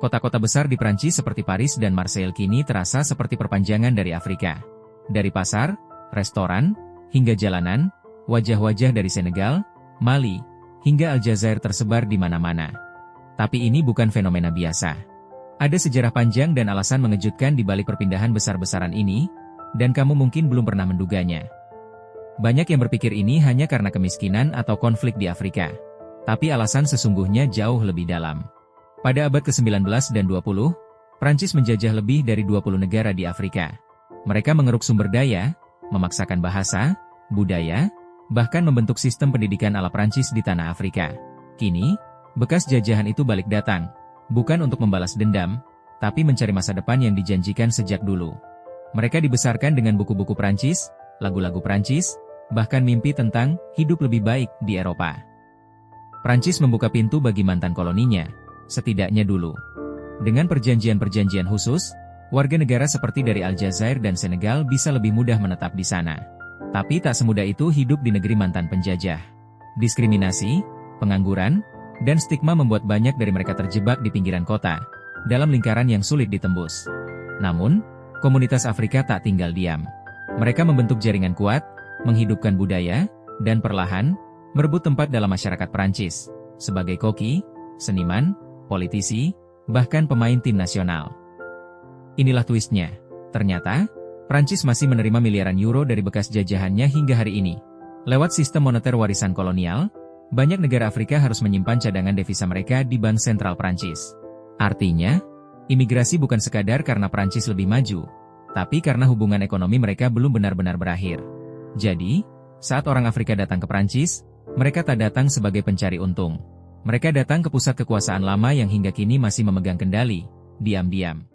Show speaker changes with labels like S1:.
S1: Kota-kota besar di Prancis seperti Paris dan Marseille kini terasa seperti perpanjangan dari Afrika. Dari pasar, restoran, hingga jalanan, wajah-wajah dari Senegal, Mali, hingga Aljazair tersebar di mana-mana. Tapi ini bukan fenomena biasa. Ada sejarah panjang dan alasan mengejutkan di balik perpindahan besar-besaran ini, dan kamu mungkin belum pernah menduganya. Banyak yang berpikir ini hanya karena kemiskinan atau konflik di Afrika. Tapi alasan sesungguhnya jauh lebih dalam. Pada abad ke-19 dan 20, Prancis menjajah lebih dari 20 negara di Afrika. Mereka mengeruk sumber daya, memaksakan bahasa, budaya, bahkan membentuk sistem pendidikan ala Prancis di tanah Afrika. Kini, bekas jajahan itu balik datang, bukan untuk membalas dendam, tapi mencari masa depan yang dijanjikan sejak dulu. Mereka dibesarkan dengan buku-buku Prancis, lagu-lagu Prancis, bahkan mimpi tentang hidup lebih baik di Eropa. Prancis membuka pintu bagi mantan koloninya, setidaknya dulu. Dengan perjanjian-perjanjian khusus, warga negara seperti dari Aljazair dan Senegal bisa lebih mudah menetap di sana. Tapi tak semudah itu hidup di negeri mantan penjajah. Diskriminasi, pengangguran, dan stigma membuat banyak dari mereka terjebak di pinggiran kota, dalam lingkaran yang sulit ditembus. Namun, komunitas Afrika tak tinggal diam. Mereka membentuk jaringan kuat, menghidupkan budaya, dan perlahan, merebut tempat dalam masyarakat Prancis, sebagai koki, seniman, politisi, bahkan pemain tim nasional. Inilah twistnya. Ternyata, Prancis masih menerima miliaran euro dari bekas jajahannya hingga hari ini. Lewat sistem moneter warisan kolonial, banyak negara Afrika harus menyimpan cadangan devisa mereka di Bank Sentral Prancis. Artinya, imigrasi bukan sekadar karena Prancis lebih maju, tapi karena hubungan ekonomi mereka belum benar-benar berakhir. Jadi, saat orang Afrika datang ke Prancis, mereka tak datang sebagai pencari untung. Mereka datang ke pusat kekuasaan lama yang hingga kini masih memegang kendali, diam-diam.